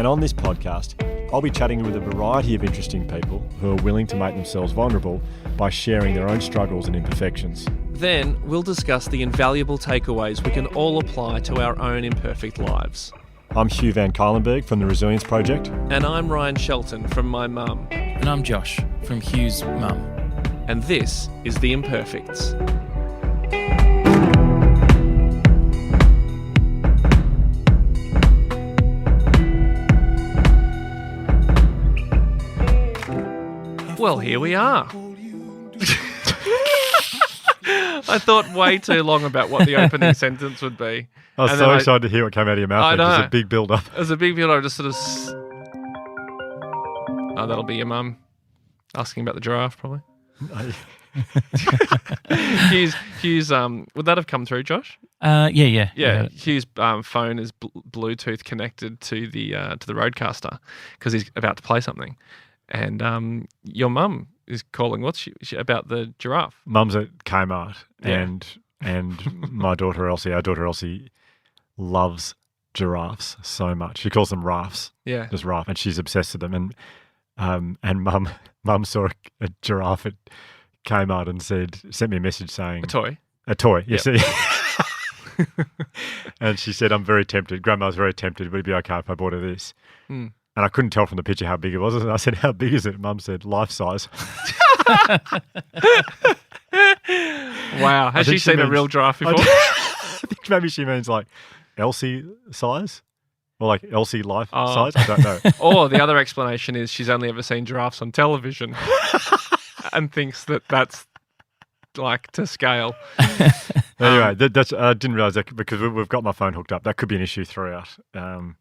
And on this podcast, I'll be chatting with a variety of interesting people who are willing to make themselves vulnerable by sharing their own struggles and imperfections. Then we'll discuss the invaluable takeaways we can all apply to our own imperfect lives. I'm Hugh van Cuylenburg from the Resilience Project. And I'm Ryan Shelton from my mum. And I'm Josh from Hugh's mum. And this is The Imperfects. Well, here we are. I thought way too long about what the opening sentence would be. I was so excited to hear what came out of your mouth. I know. It was a big build-up. It was a big build-up. Just sort of... Oh, that'll be your mum asking about the giraffe, probably. Hugh's, would that have come through, Josh? Yeah. Hugh's phone is Bluetooth connected to the Roadcaster because he's about to play something. And your mum is calling. What's she about the giraffe? Mum's at Kmart, and my daughter Elsie, our daughter Elsie, loves giraffes so much. She calls them rafts. Yeah, just raft, and she's obsessed with them. And mum saw a giraffe at Kmart and sent me a message saying a toy. You see. And she said, "I'm very tempted. Grandma's very tempted. Would it be okay if I bought her this?" Mm. And I couldn't tell from the picture how big it was. And I said, "How big is it?" Mum said, "Life size." Wow. Has she seen a real giraffe before? I think maybe she means like Elsie size or like Elsie life size. I don't know. Or the other explanation is she's only ever seen giraffes on television and thinks that that's like to scale. Anyway, that's I didn't realise that because we've got my phone hooked up. That could be an issue throughout.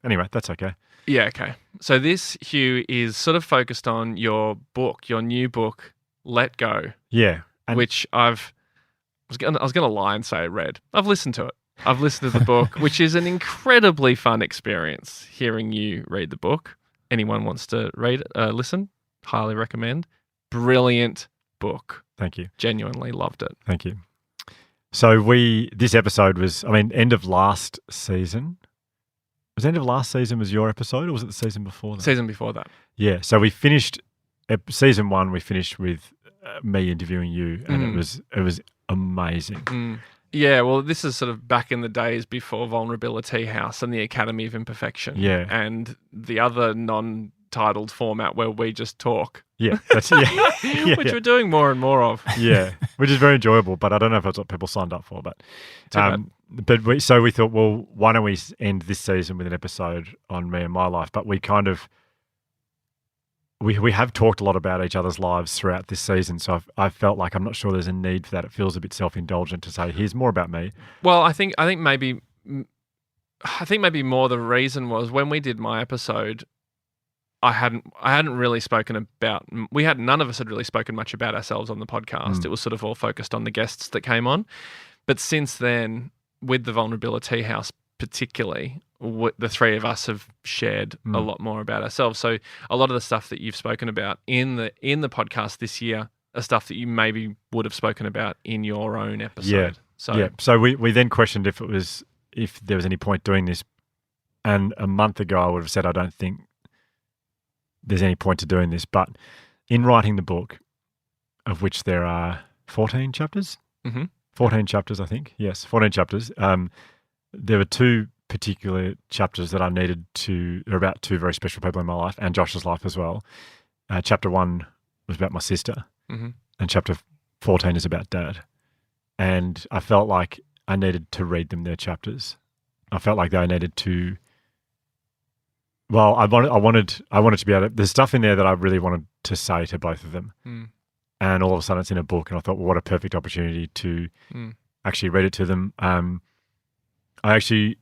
Anyway, that's okay. Yeah, okay. So this, Hugh, is sort of focused on your book, your new book, Let Go. Yeah. Which I was going to lie and say I read. I've listened to it. I've listened to the book, which is an incredibly fun experience, hearing you read the book. Anyone wants to listen, highly recommend. Brilliant book. Thank you. Genuinely loved it. Thank you. So this episode was, end of last season. Was end of last season was your episode, or was it the season before that? Season before that. Yeah. So we finished season 1. We finished with me interviewing you, and it was amazing. Mm. Yeah. Well, this is sort of back in the days before Vulnerability House and the Academy of Imperfection. Yeah. And the other non-titled format where we just talk. Yeah. Which we're doing more and more of. Yeah. Which is very enjoyable, but I don't know if that's what people signed up for. But we thought, well, why don't we end this season with an episode on me and my life? But we kind of we have talked a lot about each other's lives throughout this season, so I felt like I'm not sure there's a need for that. It feels a bit self-indulgent to say, here's more about me. Well, I think maybe more the reason was when we did my episode, I hadn't really spoken about. None of us had really spoken much about ourselves on the podcast. It was sort of all focused on the guests that came on. But since then, with the Vulnerability House particularly, the three of us have shared a lot more about ourselves. So a lot of the stuff that you've spoken about in the podcast this year are stuff that you maybe would have spoken about in your own episode. So we then questioned if there was any point doing this. And a month ago, I would have said I don't think there's any point to doing this. But in writing the book, of which there are 14 chapters, 14 chapters, I think. Yes, 14 chapters. There were 2 particular chapters that I needed are about 2 very special people in my life and Josh's life as well. Chapter 1 was about my sister, and chapter 14 is about Dad. And I felt like I needed to read them their chapters. I felt like they needed to. Well, I wanted to be able to. There's stuff in there that I really wanted to say to both of them, and all of a sudden it's in a book, and I thought, well, what a perfect opportunity to actually read it to them. I actually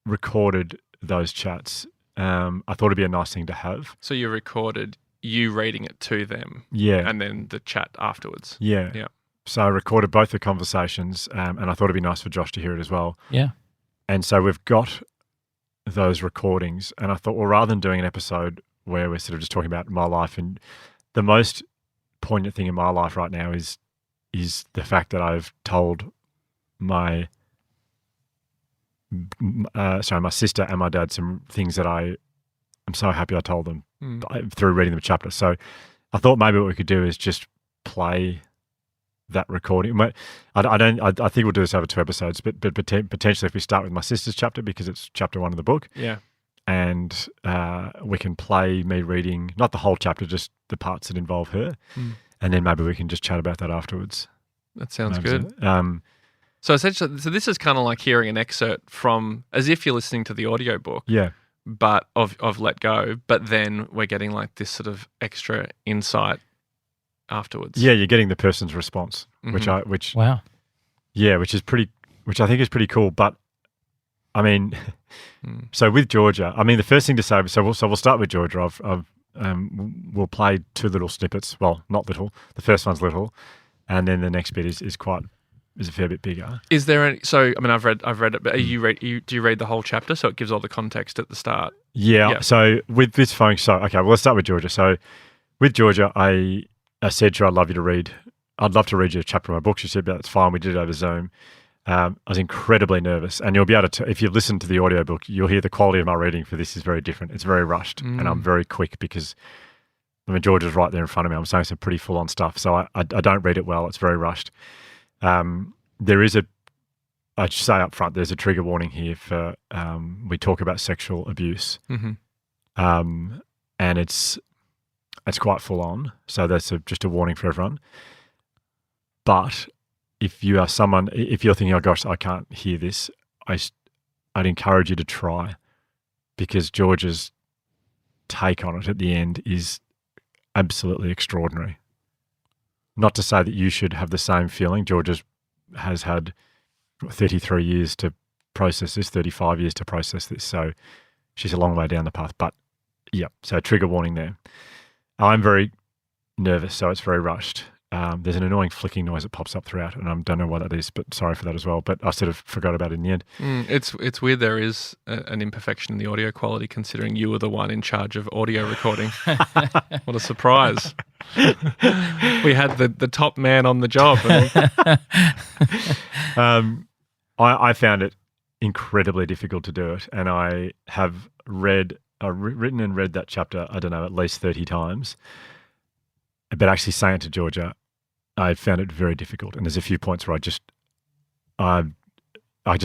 recorded those chats. I thought it'd be a nice thing to have. So you recorded you reading it to them, and then the chat afterwards. Yeah. So I recorded both the conversations, and I thought it'd be nice for Josh to hear it as well. Yeah. And so we've got those recordings, and I thought, well, rather than doing an episode where we're sort of just talking about my life, and the most poignant thing in my life right now is the fact that I've told my sister and my dad some things that I I'm so happy I told them through reading the chapter. So I thought maybe what we could do is just play that recording. I think we'll do this over 2 episodes, but potentially if we start with my sister's chapter, because it's chapter 1 of the book. Yeah. And we can play me reading, not the whole chapter, just the parts that involve her. And then maybe we can just chat about that afterwards. That sounds good. So essentially, this is kind of like hearing an excerpt from, as if you're listening to the audiobook. Yeah. But of Let Go, but then we're getting like this sort of extra insight afterwards. Yeah, you're getting the person's response, which wow. Yeah, which I think is pretty cool. But I mean, so with Georgia, I mean, the first thing to say, so we'll start with Georgia. We'll play 2 little snippets. Well, not little. The first one's little, and then the next bit is a fair bit bigger. Is there any? So I mean, I've read it, but do you read the whole chapter so it gives all the context at the start? Yeah. So with this phone, okay, well, let's start with Georgia. So with Georgia, I said to her, I'd love to read you a chapter of my book. She said, that's fine. We did it over Zoom. I was incredibly nervous, and you'll be able to, if you've listened to the audiobook, you'll hear the quality of my reading for this is very different. It's very rushed, and I'm very quick because, I mean, Georgia's right there in front of me. I'm saying some pretty full-on stuff, so I don't read it well. It's very rushed. There is I'd say up front, there's a trigger warning here for, we talk about sexual abuse, and it's quite full-on, so that's just a warning for everyone. But if you are someone, if you're thinking, oh gosh, I can't hear this, I'd encourage you to try, because George's take on it at the end is absolutely extraordinary. Not to say that you should have the same feeling. George has had 33 years to process this, 35 years to process this, so she's a long way down the path. But yeah, so trigger warning there. I'm very nervous, so it's very rushed. There's an annoying flicking noise that pops up throughout, and I don't know what that is, but sorry for that as well. But I sort of forgot about it in the end. It's weird there is an imperfection in the audio quality, considering you were the one in charge of audio recording. What a surprise. We had the top man on the job. I found it incredibly difficult to do it, and I have written and read that chapter, I don't know, at least 30 times. But actually saying it to Georgia, I found it very difficult. And there's a few points where I just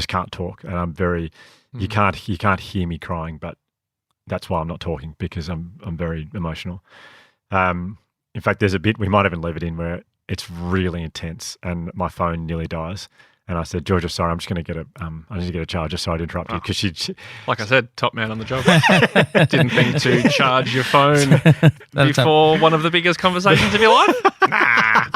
can't talk, and I'm very. You can't hear me crying, but that's why I'm not talking, because I'm very emotional. In fact, there's a bit, we might even leave it in, where it's really intense, and my phone nearly dies. And I said, Georgia, sorry, I'm just going to get I need to get a charger. Sorry to interrupt you, because she, like I said, top man on the job. Didn't think to charge your phone before one of the biggest conversations of your life. Nah,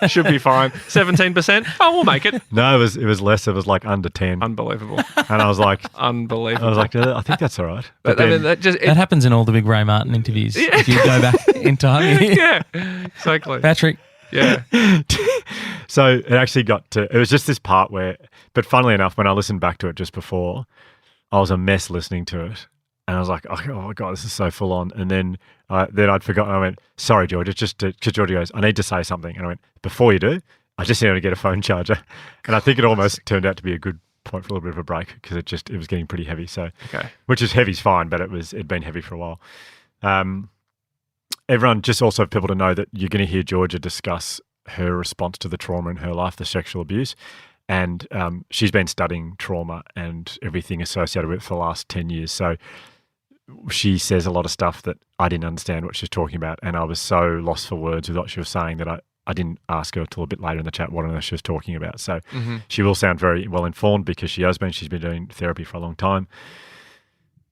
should be fine. 17%. Oh, we'll make it. No, it was less. It was like under 10. Unbelievable. And I was like, unbelievable. I was like, I think that's all right. But I mean, that happens in all the big Ray Martin interviews. Yeah. If you go back in time. Yeah, exactly. Patrick. Yeah. So it actually it was just this part where, but funnily enough, when I listened back to it just before, I was a mess listening to it. And I was like, oh my God, this is so full on. And then I'd forgotten. I went, sorry, George, it's just because Georgia goes, I need to say something. And I went, before you do, I just need to get a phone charger. And I think it almost turned out to be a good point for a little bit of a break, because it was getting pretty heavy. So, okay. Which is heavy's fine, but it'd been heavy for a while. Everyone, just also people to know that you're going to hear Georgia discuss her response to the trauma in her life, the sexual abuse. And she's been studying trauma and everything associated with it for the last 10 years. So she says a lot of stuff that I didn't understand what she's talking about. And I was so lost for words with what she was saying that I didn't ask her until a bit later in the chat what on earth she was talking about. So she will sound very well informed, because she's been doing therapy for a long time.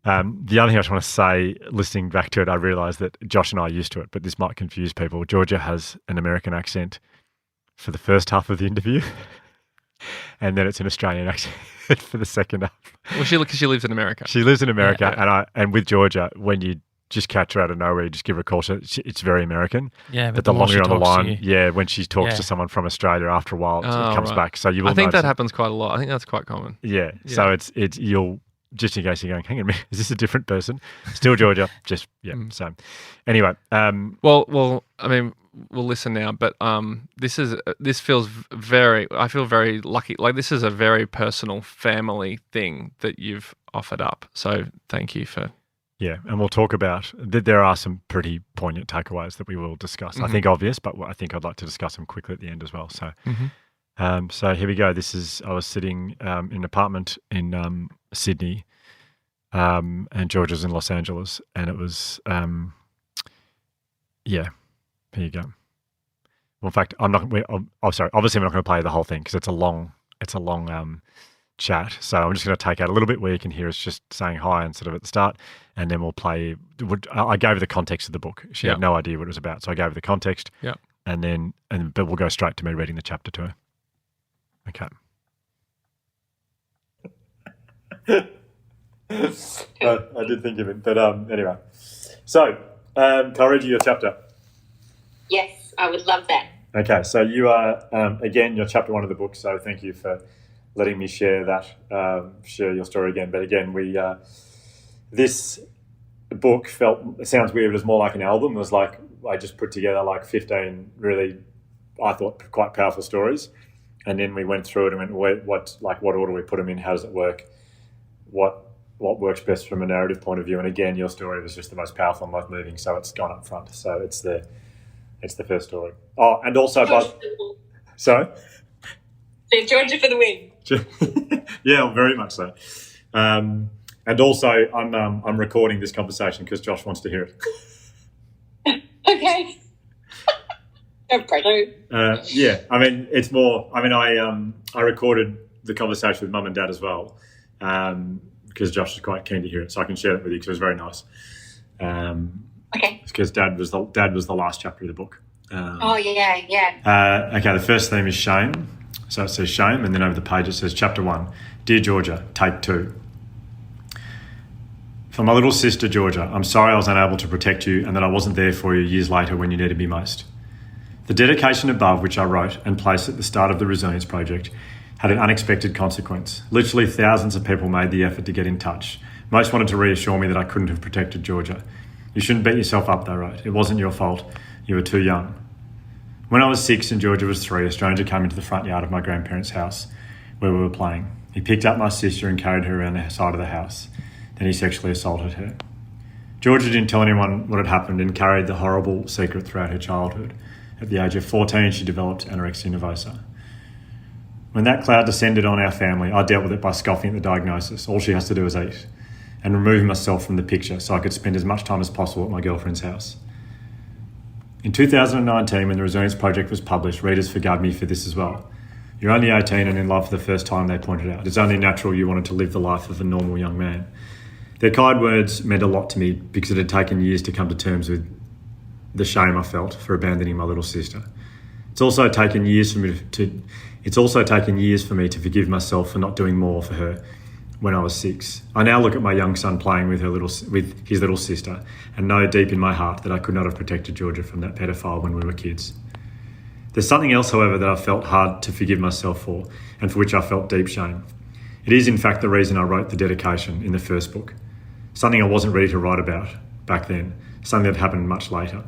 The other thing I just want to say, listening back to it, I realised that Josh and I are used to it, but this might confuse people. Georgia has an American accent for the first half of the interview, and then it's an Australian accent for the second half. Well, because she lives in America. She lives in America, yeah. And with Georgia, when you just catch her out of nowhere, you just give her a call. It's very American. Yeah, but the longer you're on the line, when she talks to someone from Australia, after a while, it comes back. So you will. I think that happens quite a lot. I think that's quite common. Yeah. So it's you'll. Just in case you're going, hang on a minute, is this a different person? Still Georgia, just, yeah. So anyway. Well, I mean, we'll listen now, but this feels I feel very lucky. Like, this is a very personal family thing that you've offered up. So thank you for... Yeah, and we'll talk about that. There are some pretty poignant takeaways that we will discuss. I think obvious, but I think I'd like to discuss them quickly at the end as well. So, so here we go. I was sitting in an apartment in Sydney, and George was in Los Angeles, and it was, here you go. Well, in fact, sorry. Obviously, I'm not going to play the whole thing because it's a long chat. So I'm just going to take out a little bit where you can hear us just saying hi and sort of at the start, and then we'll play. I gave her the context of the book. She had no idea what it was about, so I gave her the context. Yeah. But we'll go straight to me reading the chapter to her. Okay. I did think of it, but anyway. So, can I read you your chapter? Yes, I would love that. Okay, so you are, again, you're chapter 1 of the book, so thank you for letting me share that, share your story again. But again, this book it sounds weird, it was more like an album. It was like, I just put together like 15 really, I thought, quite powerful stories. And then we went through it and went, what order we put them in, how does it work, what works best from a narrative point of view. And again, your story was just the most powerful and most moving, so it's gone up front. So it's the first story. Oh, and also, sorry? So Georgia for the win. Yeah, very much so. And also, I'm recording this conversation because Josh wants to hear it. Okay. Yeah, I mean, it's more. I mean, I recorded the conversation with Mum and Dad as well, because Josh is quite keen to hear it, so I can share it with you because it was very nice. Okay. Because Dad was the last chapter of the book. Yeah. Okay, the first theme is shame. So it says shame, and then over the page it says chapter 1, Dear Georgia, take 2. For my little sister Georgia, I'm sorry I was unable to protect you and that I wasn't there for you years later when you needed me most. The dedication above, which I wrote and placed at the start of the Resilience Project, had an unexpected consequence. Literally thousands of people made the effort to get in touch. Most wanted to reassure me that I couldn't have protected Georgia. You shouldn't beat yourself up, they wrote. It wasn't your fault. You were too young. When I was 6 and Georgia was 3, a stranger came into the front yard of my grandparents' house where we were playing. He picked up my sister and carried her around the side of the house. Then he sexually assaulted her. Georgia didn't tell anyone what had happened and carried the horrible secret throughout her childhood. At the age of 14, she developed anorexia nervosa. When that cloud descended on our family, I dealt with it by scoffing at the diagnosis. All she has to do is eat, and removing myself from the picture so I could spend as much time as possible at my girlfriend's house. In 2019, when the Resilience Project was published, readers forgave me for this as well. You're only 18 and in love for the first time, they pointed out. It's only natural you wanted to live the life of a normal young man. Their kind words meant a lot to me because it had taken years to come to terms with the shame I felt for abandoning my little sister. It's also taken years for me to forgive myself for not doing more for her when I was 6. I now look at my young son playing with his little sister and know deep in my heart that I could not have protected Georgia from that pedophile when we were kids. There's something else, however, that I felt hard to forgive myself for and for which I felt deep shame. It is, in fact, the reason I wrote the dedication in the first book. Something I wasn't ready to write about back then, something that happened much later.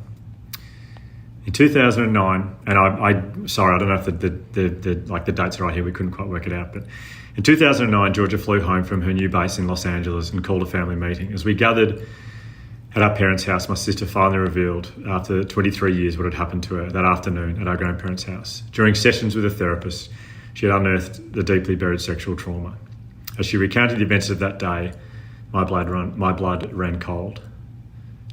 In 2009, and I sorry, I don't know if the dates are right here, we couldn't quite work it out, but in 2009, Georgia flew home from her new base in Los Angeles and called a family meeting. As we gathered at our parents' house, my sister finally revealed, after 23 years, what had happened to her that afternoon at our grandparents' house. During sessions with a therapist, she had unearthed the deeply buried sexual trauma. As she recounted the events of that day, my blood ran cold.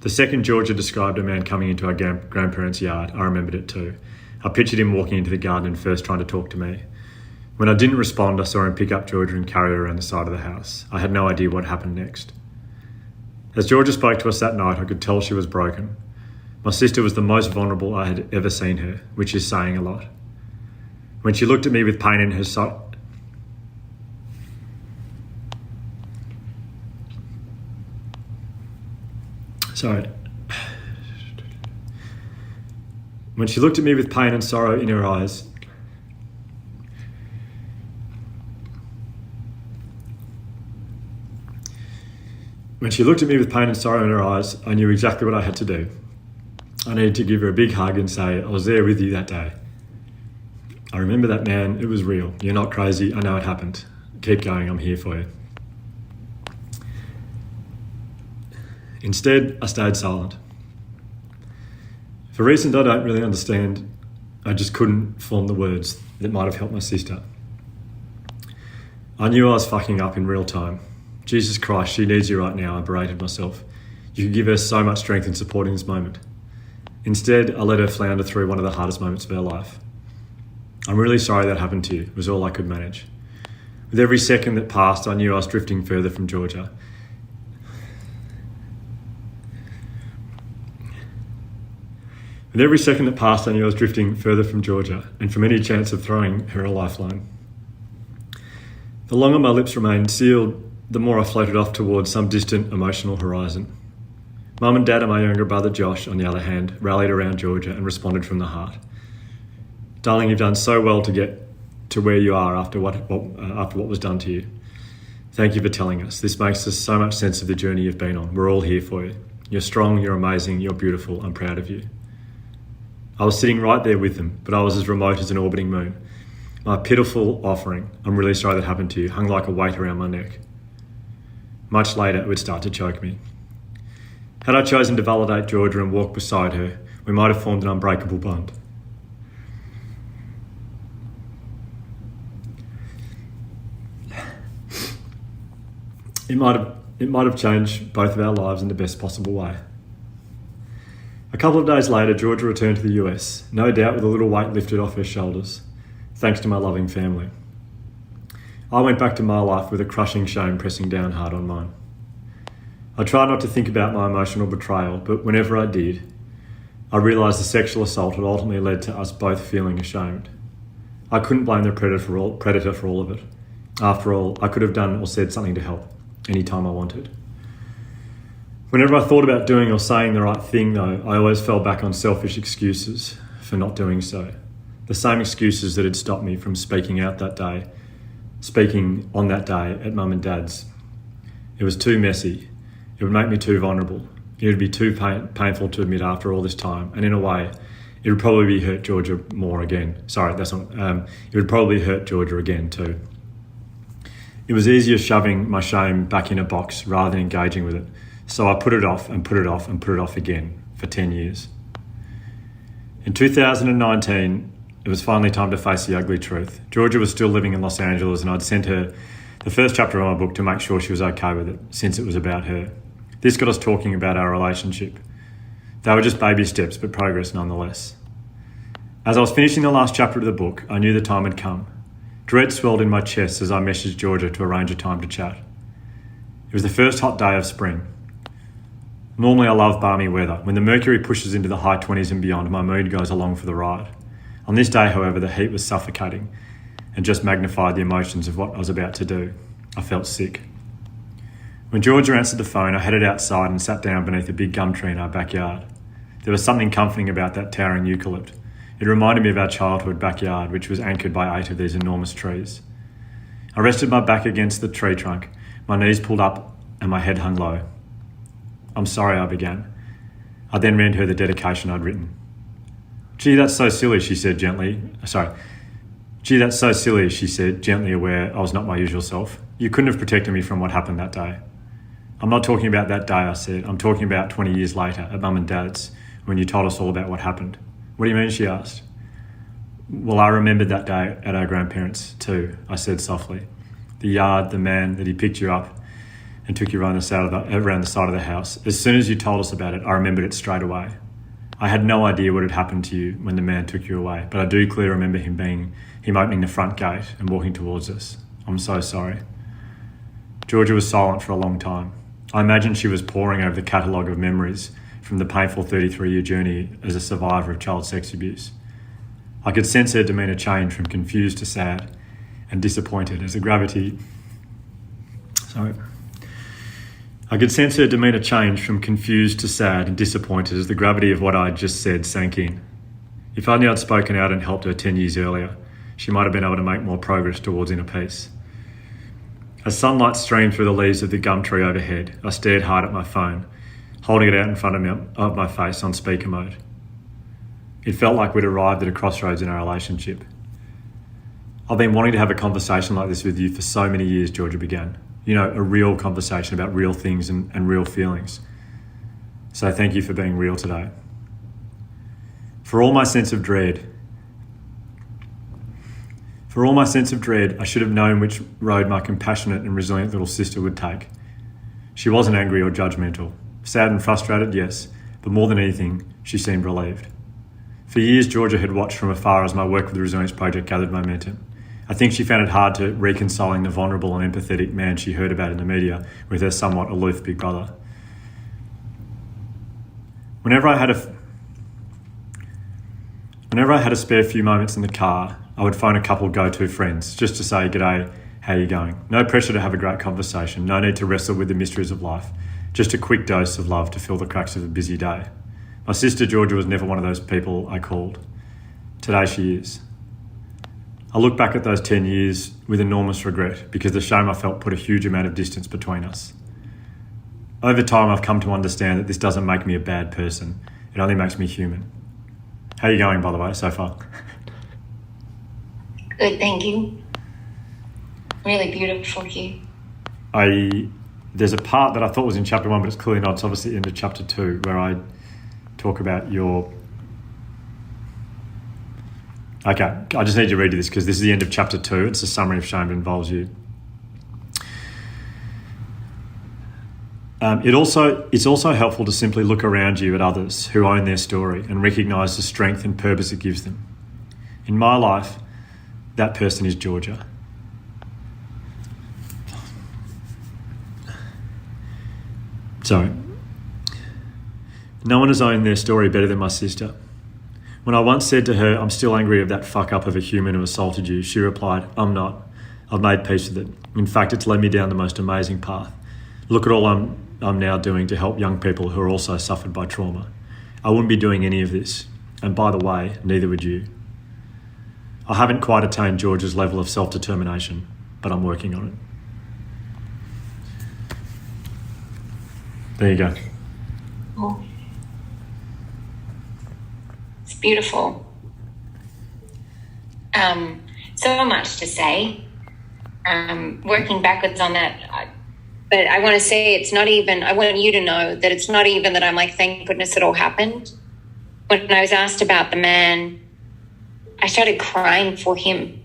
The second Georgia described a man coming into our grandparents' yard, I remembered it too. I pictured him walking into the garden and first trying to talk to me. When I didn't respond, I saw him pick up Georgia and carry her around the side of the house. I had no idea what happened next. As Georgia spoke to us that night, I could tell she was broken. My sister was the most vulnerable I had ever seen her, which is saying a lot. When she looked at me with pain in her sight, When she looked at me with pain and sorrow in her eyes, I knew exactly what I had to do. I needed to give her a big hug and say, I was there with you that day. I remember that, man. It was real. You're not crazy. I know it happened. Keep going. I'm here for you. Instead, I stayed silent. For reasons I don't really understand, I just couldn't form the words that might have helped my sister. I knew I was fucking up in real time. Jesus Christ, she needs you right now, I berated myself. You could give her so much strength and support in this moment. Instead, I let her flounder through one of the hardest moments of her life. I'm really sorry that happened to you, was all I could manage. With every second that passed, I knew I was drifting further from Georgia. With every second that passed, I knew I was drifting further from Georgia and from any chance of throwing her a lifeline. The longer my lips remained sealed, the more I floated off towards some distant emotional horizon. Mum and Dad and my younger brother Josh, on the other hand, rallied around Georgia and responded from the heart. Darling, you've done so well to get to where you are after what was done to you. Thank you for telling us. This makes us so much sense of the journey you've been on. We're all here for you. You're strong, you're amazing, you're beautiful. I'm proud of you. I was sitting right there with them, but I was as remote as an orbiting moon. My pitiful offering, I'm really sorry that happened to you, hung like a weight around my neck. Much later, it would start to choke me. Had I chosen to validate Georgia and walk beside her, we might have formed an unbreakable bond. It might have changed both of our lives in the best possible way. A couple of days later, Georgia returned to the US, no doubt with a little weight lifted off her shoulders, thanks to my loving family. I went back to my life with a crushing shame pressing down hard on mine. I tried not to think about my emotional betrayal, but whenever I did, I realised the sexual assault had ultimately led to us both feeling ashamed. I couldn't blame the predator for all of it. After all, I could have done or said something to help, anytime I wanted. Whenever I thought about doing or saying the right thing, though, I always fell back on selfish excuses for not doing so. The same excuses that had stopped me from speaking on that day at Mum and Dad's. It was too messy. It would make me too vulnerable. It would be too painful to admit after all this time. And in a way, it would probably hurt Georgia more again. It would probably hurt Georgia again too. It was easier shoving my shame back in a box rather than engaging with it. So I put it off and put it off and put it off again for 10 years. In 2019, it was finally time to face the ugly truth. Georgia was still living in Los Angeles and I'd sent her the first chapter of my book to make sure she was okay with it, since it was about her. This got us talking about our relationship. They were just baby steps, but progress nonetheless. As I was finishing the last chapter of the book, I knew the time had come. Dread swelled in my chest as I messaged Georgia to arrange a time to chat. It was the first hot day of spring. Normally I love balmy weather. When the mercury pushes into the high 20s and beyond, my mood goes along for the ride. On this day, however, the heat was suffocating and just magnified the emotions of what I was about to do. I felt sick. When Georgia answered the phone, I headed outside and sat down beneath a big gum tree in our backyard. There was something comforting about that towering eucalypt. It reminded me of our childhood backyard, which was anchored by 8 of these enormous trees. I rested my back against the tree trunk, my knees pulled up and my head hung low. I'm sorry, I began. I then read her the dedication I'd written. Gee, that's so silly, she said, gently aware I was not my usual self. You couldn't have protected me from what happened that day. I'm not talking about that day, I said. I'm talking about 20 years later at Mum and Dad's when you told us all about what happened. What do you mean, she asked. Well, I remembered that day at our grandparents' too, I said softly. The yard, the man that he picked you up and took you around the side of the house. As soon as you told us about it, I remembered it straight away. I had no idea what had happened to you when the man took you away, but I do clearly remember him opening the front gate and walking towards us. I'm so sorry. Georgia was silent for a long time. I imagined she was poring over the catalogue of memories from the painful 33-year journey as a survivor of child sex abuse. I could sense her demeanour change from confused to sad and disappointed as the gravity... I could sense her demeanour change from confused to sad and disappointed as the gravity of what I had just said sank in. If only I'd spoken out and helped her 10 years earlier, she might have been able to make more progress towards inner peace. As sunlight streamed through the leaves of the gum tree overhead, I stared hard at my phone, holding it out in front of my face on speaker mode. It felt like we'd arrived at a crossroads in our relationship. I've been wanting to have a conversation like this with you for so many years, Georgia began. You know, a real conversation about real things and real feelings. So thank you for being real today. For all my sense of dread, I should have known which road my compassionate and resilient little sister would take. She wasn't angry or judgmental. Sad and frustrated, yes, but more than anything, she seemed relieved. For years, Georgia had watched from afar as my work with the Resilience Project gathered momentum. I think she found it hard to reconciling the vulnerable and empathetic man she heard about in the media with her somewhat aloof big brother. Whenever I had a spare few moments in the car, I would phone a couple go-to friends just to say, "G'day, how you going?" No pressure to have a great conversation, no need to wrestle with the mysteries of life, just a quick dose of love to fill the cracks of a busy day. My sister Georgia was never one of those people I called. Today she is. I look back at those 10 years with enormous regret because the shame I felt put a huge amount of distance between us. Over time, I've come to understand that this doesn't make me a bad person. It only makes me human. How are you going, by the way, so far? Good, thank you. Really beautiful, Hugh. There's a part that I thought was in chapter 1, but it's clearly not. It's obviously into chapter 2, where I talk about your... Okay, I just need to read you this because this is the end of chapter 2. It's a summary of shame that involves you. It's also helpful to simply look around you at others who own their story and recognise the strength and purpose it gives them. In my life, that person is Georgia. Sorry. No one has owned their story better than my sister. When I once said to her, "I'm still angry of that fuck up of a human who assaulted you," she replied, "I'm not. I've made peace with it. In fact, it's led me down the most amazing path. Look at all I'm now doing to help young people who are also suffered by trauma. I wouldn't be doing any of this. And by the way, neither would you." I haven't quite attained George's level of self-determination, but I'm working on it. There you go. Oh. It's beautiful. So much to say. Working backwards on that, but I want to say it's not even, I want you to know that it's not even that I'm like, thank goodness it all happened. When I was asked about the man, I started crying for him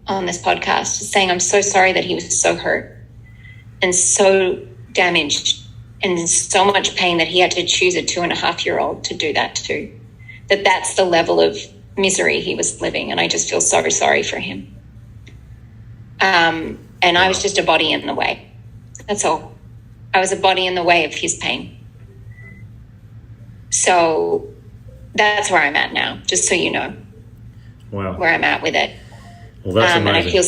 on this podcast, saying I'm so sorry that he was so hurt and so damaged and in so much pain that he had to choose a 2.5-year-old to do that to. That's the level of misery he was living, and I just feel so sorry for him. And I was just a body in the way. That's all. I was a body in the way of his pain. So that's where I'm at now, just so you know. Wow. Where I'm at with it. Well, that's amazing. And I feel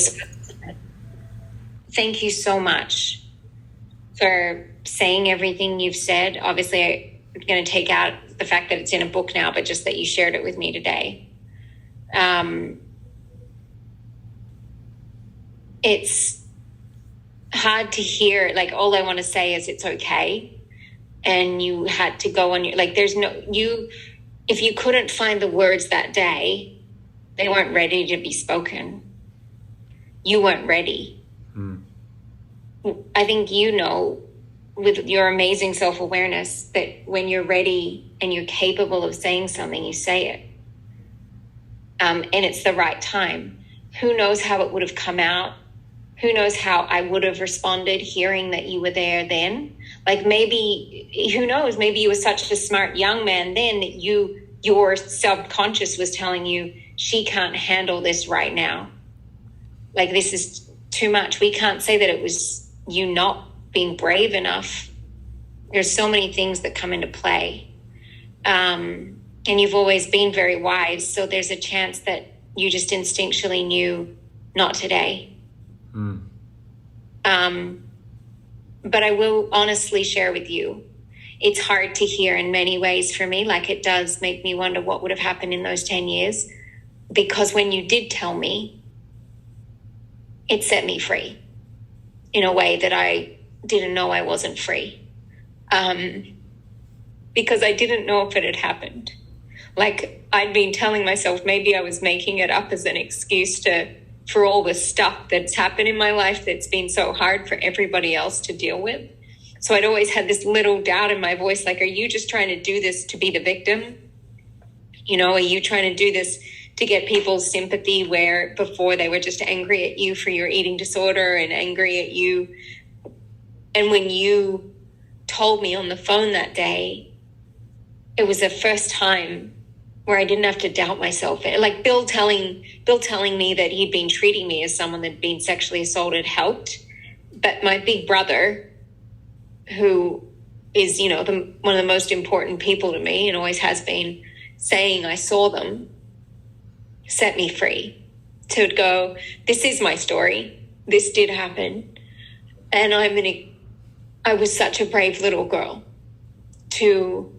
thank you so much for saying everything you've said. Obviously, I'm going to take out the fact that it's in a book now, but just that you shared it with me today. It's hard to hear. Like, all I want to say is it's okay. And you had to go on your, like, there's no, if you couldn't find the words that day, they weren't ready to be spoken. You weren't ready. I think you know, with your amazing self-awareness, that when you're ready and you're capable of saying something, you say it. And it's the right time. Who knows how it would have come out? Who knows how I would have responded hearing that you were there then? Like, maybe, who knows, maybe you were such a smart young man then that your subconscious was telling you, she can't handle this right now. Like, this is too much. We can't say that it was you not being brave enough. There's so many things that come into play. And you've always been very wise. So there's a chance that you just instinctually knew, not today. But I will honestly share with you, it's hard to hear in many ways for me. Like, it does make me wonder what would have happened in those 10 years. Because when you did tell me, it set me free in a way that I didn't know I wasn't free. Because I didn't know if it had happened. Like, I'd been telling myself maybe I was making it up as an excuse for all the stuff that's happened in my life that's been so hard for everybody else to deal with. So I'd always had this little doubt in my voice, like, are you just trying to do this to be the victim? You know, are you trying to do this to get people's sympathy where before they were just angry at you for your eating disorder and angry at you? And when you told me on the phone that day, it was the first time where I didn't have to doubt myself. Like Bill telling me that he'd been treating me as someone that'd been sexually assaulted helped. But my big brother, who is, you know, one of the most important people to me and always has been, saying I saw them, set me free to go, this is my story. This did happen. And I was such a brave little girl to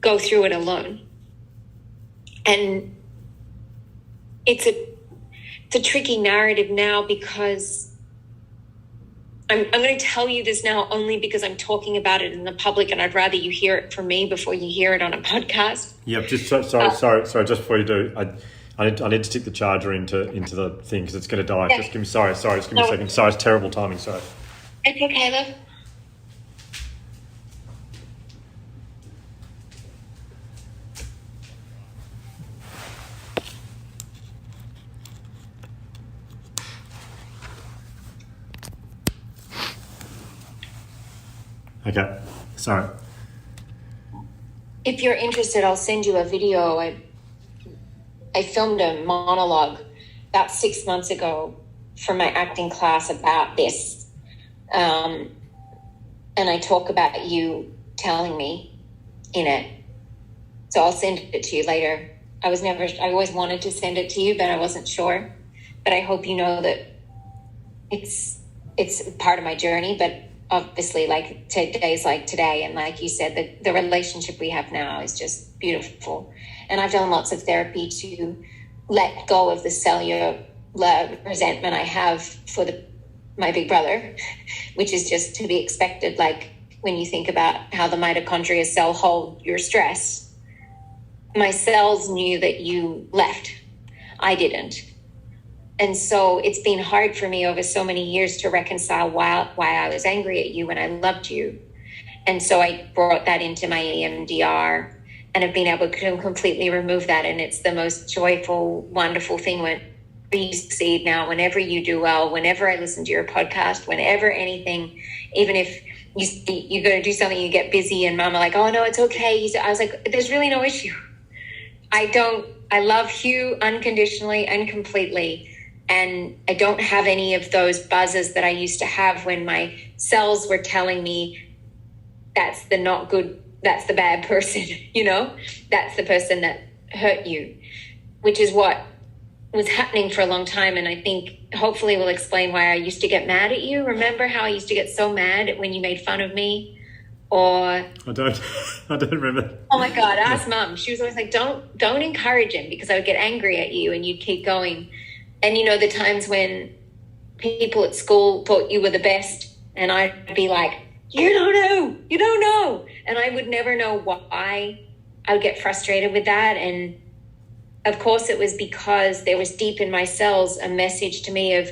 go through it alone. And it's a tricky narrative now because I'm going to tell you this now only because I'm talking about it in the public, and I'd rather you hear it from me before you hear it on a podcast. Yeah, just sorry. Just before you do, I need to stick the charger into the thing because it's going to die. Yeah. Just give me just give me a second. Sorry, it's terrible timing. Sorry. It's okay, love. Okay, sorry. If you're interested, I'll send you a video. I filmed a monologue about 6 months ago for my acting class about this. And I talk about you telling me in it. So I'll send it to you later. I always wanted to send it to you, but I wasn't sure. But I hope you know that it's part of my journey, but obviously like today's like today, and like you said, the relationship we have now is just beautiful. And I've done lots of therapy to let go of the cellular resentment I have for my big brother, which is just to be expected. Like when you think about how the mitochondria cell hold your stress, my cells knew that you left. I didn't. And so it's been hard for me over so many years to reconcile why I was angry at you when I loved you. And so I brought that into my EMDR and have been able to completely remove that. And it's the most joyful, wonderful thing when you succeed now, whenever you do well, whenever I listen to your podcast, whenever anything, even if you go to do something, you get busy and mama like, oh no, it's okay. I was like, there's really no issue. I love Hugh unconditionally and completely. And I don't have any of those buzzes that I used to have when my cells were telling me that's the not good, that's the bad person, you know, that's the person that hurt you, which is what was happening for a long time. And I think hopefully we'll explain why I used to get mad at you. Remember how I used to get so mad when you made fun of me? Or I don't remember. Oh my God, ask Mum. She was always like, don't encourage him, because I would get angry at you and you'd keep going. And, you know, the times when people at school thought you were the best and I'd be like, you don't know. And I would never know why I would get frustrated with that. And, of course, it was because there was deep in my cells a message to me of,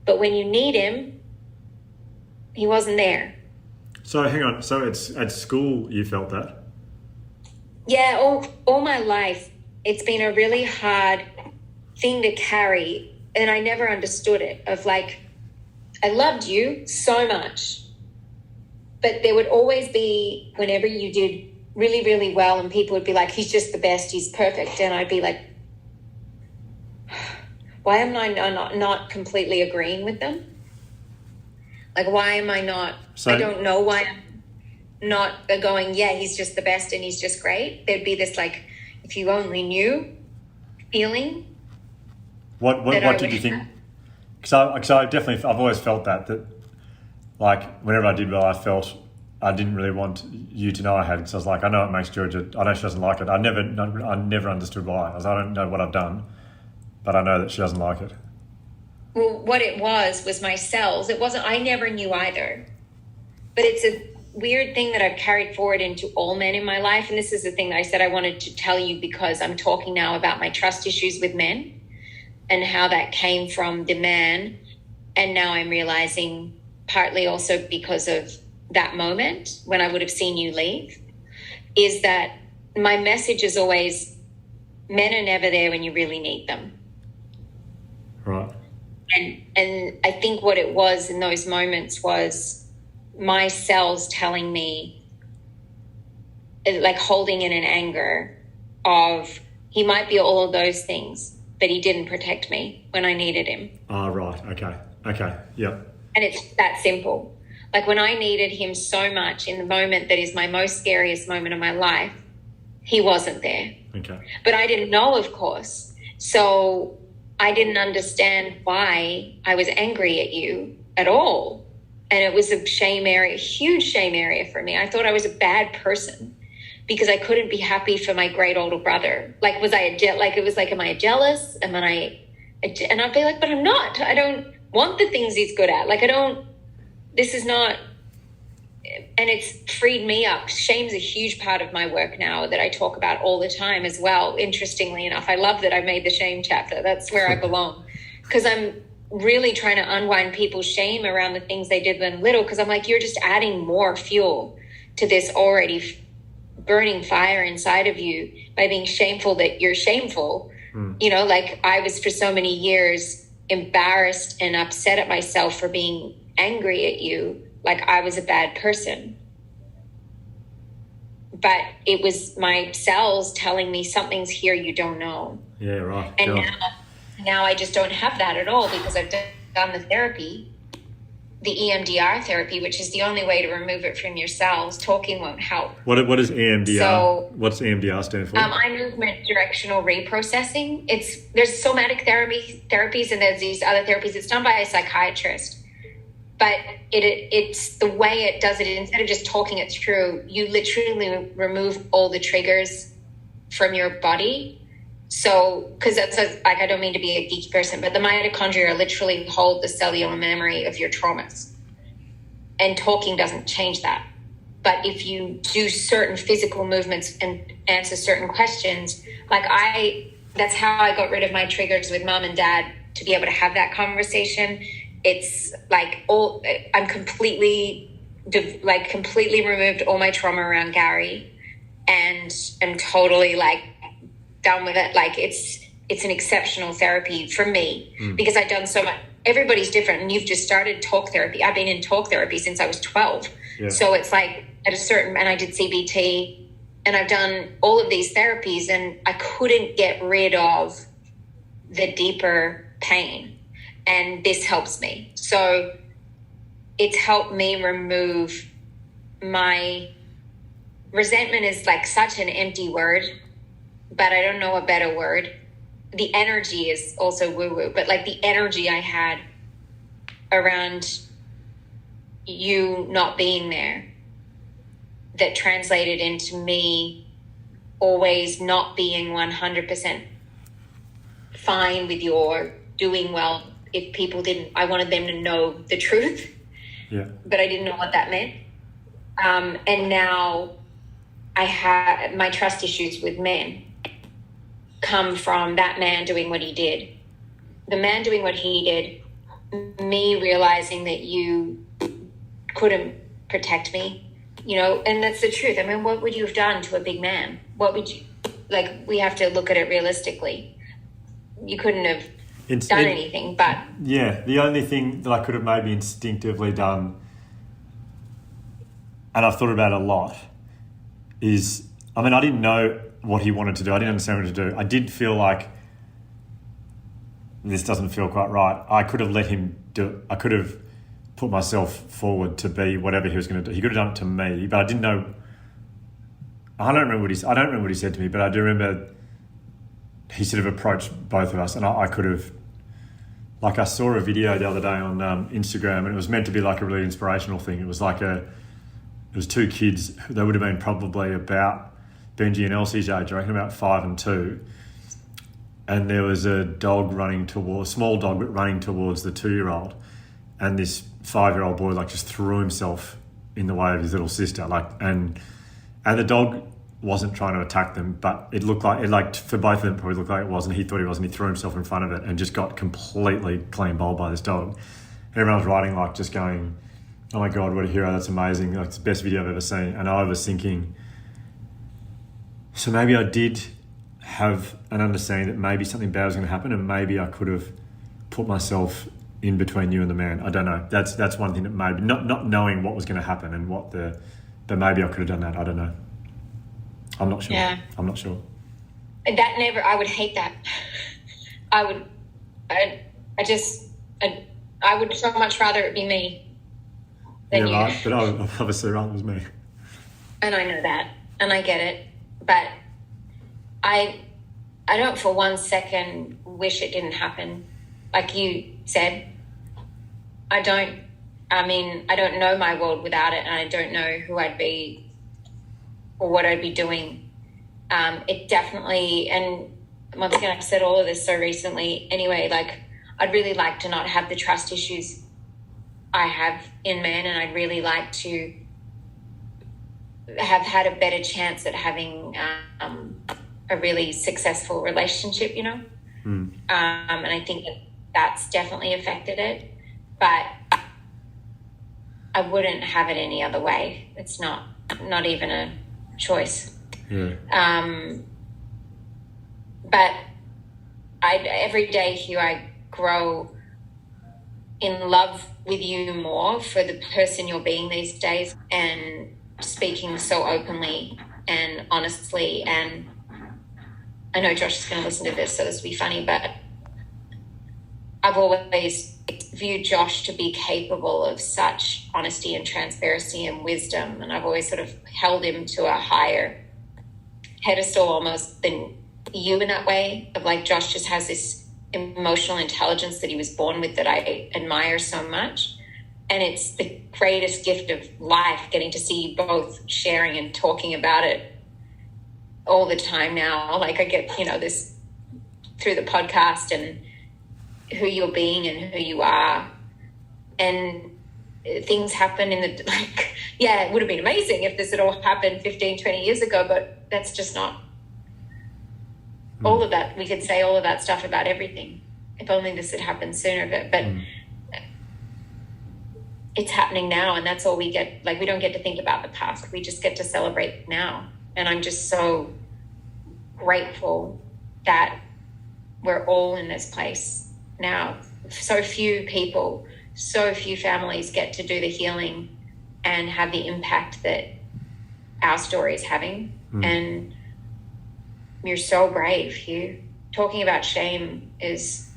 but when you need him, he wasn't there. So hang on. So at school you felt that? Yeah, all my life it's been a really hard thing to carry, and I never understood it, of like, I loved you so much, but there would always be, whenever you did really, really well and people would be like, he's just the best, he's perfect, and I'd be like, why am I not completely agreeing with them? Like, why am I not, I don't know why I'm not going, yeah, he's just the best and he's just great. There'd be this like, if you only knew feeling. What did you think? Because I've always felt that like whenever I did well, I felt I didn't really want you to know I had, because I was like, I know it makes Georgia, I know she doesn't like it. I never understood why. I don't know what I've done, but I know that she doesn't like it. Well, what it was my cells. It wasn't, I never knew either. But it's a weird thing that I've carried forward into all men in my life. And this is the thing that I said I wanted to tell you, because I'm talking now about my trust issues with men and how that came from the man. And now I'm realizing partly also because of that moment when I would have seen you leave, is that my message is always, men are never there when you really need them. Right. And I think what it was in those moments was my cells telling me, like holding in an anger of, he might be all of those things, but he didn't protect me when I needed him. Oh, right. Okay. Yep. And it's that simple. Like when I needed him so much in the moment that is my most scariest moment of my life, he wasn't there. Okay. But I didn't know, of course. So I didn't understand why I was angry at you at all. And it was a shame area, huge shame area for me. I thought I was a bad person because I couldn't be happy for my great older brother. Like, am I jealous? And I'd be like, but I'm not. I don't want the things he's good at. This is not, and it's freed me up. Shame's a huge part of my work now that I talk about all the time as well. Interestingly enough, I love that I made the shame chapter. That's where I belong, because I'm really trying to unwind people's shame around the things they did when little. Because I'm like, you're just adding more fuel to this already burning fire inside of you by being shameful that you're shameful. You know, like I was for so many years embarrassed and upset at myself for being angry at you, like I was a bad person. But it was my cells telling me something's here you don't know. Yeah, right. And now I just don't have that at all because I've done the therapy, the EMDR therapy, which is the only way to remove it from your cells. Talking won't help. What is EMDR? So, what's EMDR stand for? Eye movement directional reprocessing. There's somatic therapies and there's these other therapies. It's done by a psychiatrist. But it's the way it does it. Instead of just talking it through, you literally remove all the triggers from your body. So, because I don't mean to be a geeky person, but the mitochondria literally hold the cellular memory of your traumas. And talking doesn't change that. But if you do certain physical movements and answer certain questions, that's how I got rid of my triggers with mom and dad, to be able to have that conversation. It's like I'm completely removed all my trauma around Gary, and I'm totally like done with it. Like it's an exceptional therapy for me because I've done so much. Everybody's different, and you've just started talk therapy. I've been in talk therapy since I was 12. Yeah. So it's like and I did CBT, and I've done all of these therapies, and I couldn't get rid of the deeper pain. And this helps me. So it's helped me remove my resentment is like such an empty word, but I don't know a better word. The energy is also woo-woo, but like the energy I had around you not being there that translated into me always not being 100% fine with your doing well. If people didn't, I wanted them to know the truth, but I didn't know what that meant. And now I have my trust issues with men come from that man doing what he did. The man doing what he did, me realizing that you couldn't protect me, you know, and that's the truth. I mean, what would you have done to a big man? What would you, we have to look at it realistically. You couldn't have done anything, but the only thing that I could have maybe instinctively done, and I've thought about it a lot, is I didn't know what he wanted to do. I didn't understand what to do. I did feel like this doesn't feel quite right. I could have let him do it. I could have put myself forward to be whatever he was going to do. He could have done it to me, but I didn't know. I don't remember what he said to me, but I do remember he sort of approached both of us, and I could have. Like I saw a video the other day on Instagram, and it was meant to be like a really inspirational thing. It was it was two kids. They would have been probably about Benji and Elsie's age, I reckon about 5 and 2. And there was a small dog running towards the 2-year-old. And this 5-year-old boy just threw himself in the way of his little sister. And the dog wasn't trying to attack them, but it looked like for both of them probably looked like it was, and he thought he was, and he threw himself in front of it and just got completely clean bowled by this dog. And everyone was riding just going, oh my God, what a hero, that's amazing. Like, it's the best video I've ever seen. And I was thinking, so maybe I did have an understanding that maybe something bad was going to happen, and maybe I could have put myself in between you and the man. I don't know. That's one thing that maybe, not knowing what was going to happen and but maybe I could have done that. I don't know. I'm not sure. Yeah. I'm not sure. I would hate that. I would so much rather it be me than you. Right, but obviously rather it was me. And I know that, and I get it, but I don't for 1 second wish it didn't happen. Like you said, I don't know my world without it, and I don't know who I'd be or what I'd be doing. It definitely, and once again, I've said all of this so recently anyway, like, I'd really like to not have the trust issues I have in men, and I'd really like to have had a better chance at having a really successful relationship, you know? And I think that's definitely affected it, but I wouldn't have it any other way. It's not even a choice. Yeah. But every day, Hugh, I grow in love with you more for the person you're being these days, and speaking so openly and honestly. And I know Josh is going to listen to this, so this will be funny, but I've always viewed Josh to be capable of such honesty and transparency and wisdom, and I've always sort of held him to a higher pedestal almost than you in that way, of like, Josh just has this emotional intelligence that he was born with that I admire so much. And it's the greatest gift of life, getting to see you both sharing and talking about it all the time now. Like, I get, this through the podcast and who you're being and who you are. And things happen it would have been amazing if this had all happened 15, 20 years ago, but that's just not all of that. We could say all of that stuff about everything. If only this had happened sooner, but it's happening now, and that's all we get. Like, we don't get to think about the past. We just get to celebrate now. And I'm just so grateful that we're all in this place now. So few people, so few families get to do the healing and have the impact that our story is having. And you're so brave, Hugh. Talking about shame is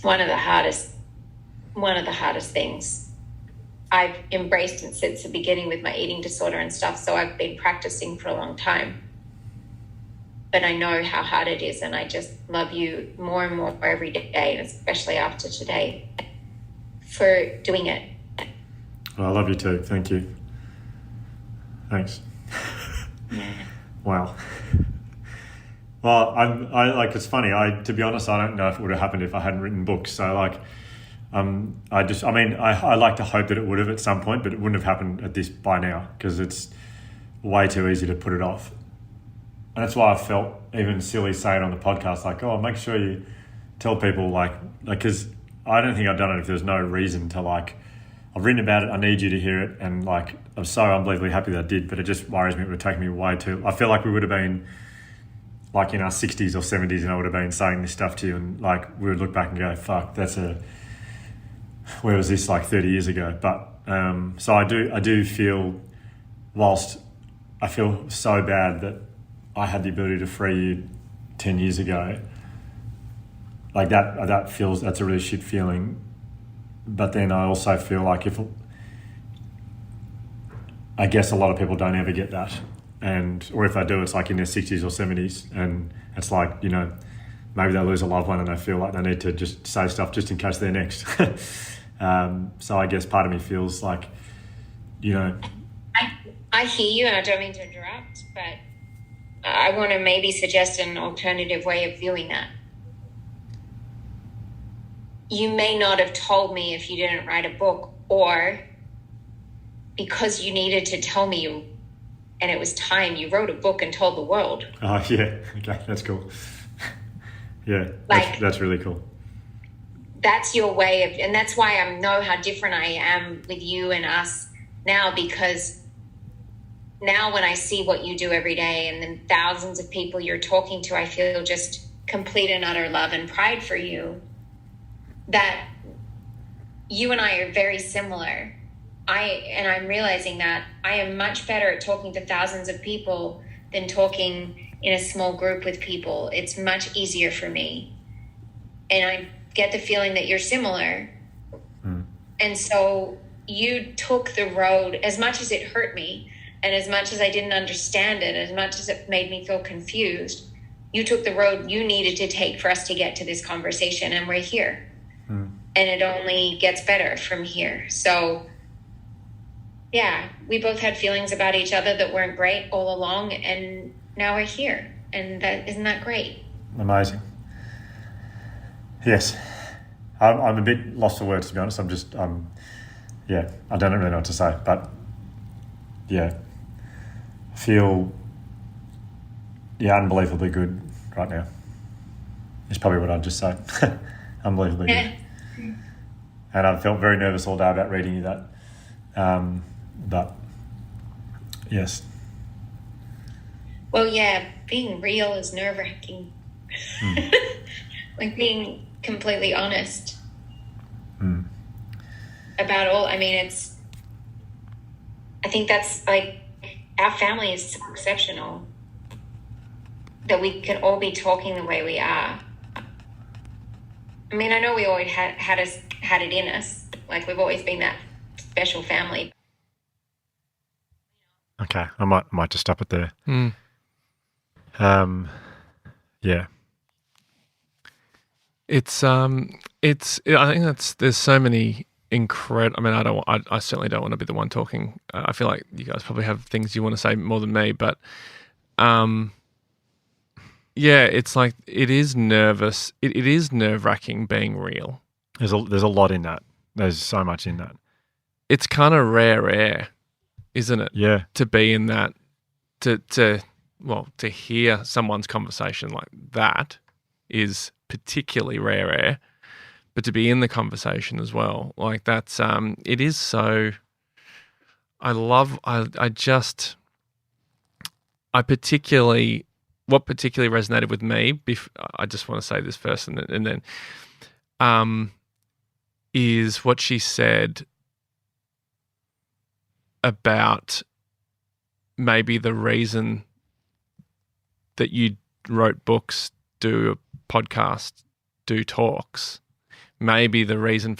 one of the hardest things. I've embraced it since the beginning with my eating disorder and stuff, so I've been practicing for a long time. But I know how hard it is, and I just love you more and more every day, and especially after today, for doing it. Well, I love you too. Thank you. Thanks. Wow. Well, it's funny. To be honest, I don't know if it would have happened if I hadn't written books. So I like to hope that it would have at some point, but it wouldn't have happened at this by now, because it's way too easy to put it off. And that's why I felt even silly saying on the podcast, like, oh, make sure you tell people, because I don't think I've done it if there's no reason to, I've written about it, I need you to hear it, and I'm so unbelievably happy that I did, but it just worries me it would have taken me way too. I feel like we would have been in our 60s or 70s, and I would have been saying this stuff to you, and we would look back and go, fuck, where was this 30 years ago? But so I do feel, whilst I feel so bad that I had the ability to free you 10 years ago, that's a really shit feeling. But then I also feel like I guess a lot of people don't ever get that. Or if they do, it's in their 60s or 70s, and it's maybe they lose a loved one and they feel like they need to just say stuff just in case they're next. So I guess part of me feels I hear you, and I don't mean to interrupt, but I want to maybe suggest an alternative way of viewing that. You may not have told me if you didn't write a book, or because you needed to tell me and it was time, you wrote a book and told the world. Oh, yeah. Okay, that's cool. Yeah, that's really cool. that's your way of, and that's why I know how different I am with you and us now, because now when I see what you do every day and the thousands of people you're talking to, I feel just complete and utter love and pride for you, that you and I are very similar. I'm realizing that I am much better at talking to thousands of people than talking in a small group with people. It's much easier for me. And I get the feeling that you're similar. And so you took the road, as much as it hurt me and as much as I didn't understand it, as much as it made me feel confused, you took the road you needed to take for us to get to this conversation, and we're here. And it only gets better from here. So yeah, we both had feelings about each other that weren't great all along, and now we're here. And isn't that great? Amazing. Yes. I'm a bit lost for words, to be honest. Yeah, I don't really know what to say, but yeah, I feel unbelievably good right now. Is probably what I'd just say. Unbelievably good. And I felt very nervous all day about reading you that. But yes. Well, yeah, being real is nerve-wracking. Like being completely honest about all. I mean, I think that's like, our family is so exceptional that we can all be talking the way we are. I mean, I know we always had it in us. Like, we've always been that special family. Okay, I might just stop it there. Yeah. I think there's so many incredible. I mean, I certainly don't want to be the one talking. I feel like you guys probably have things you want to say more than me, but yeah, it's like it is nervous. It is nerve-wracking being real. There's a lot in that. There's so much in that. It's kind of rare air, isn't it? Yeah. To be in that, to hear someone's conversation like that is particularly rare air, but to be in the conversation as well, like that's it is so. What particularly resonated with me. I just want to say this first, and then is what she said about maybe the reason that you wrote books, do a podcast, do talks. Maybe the reason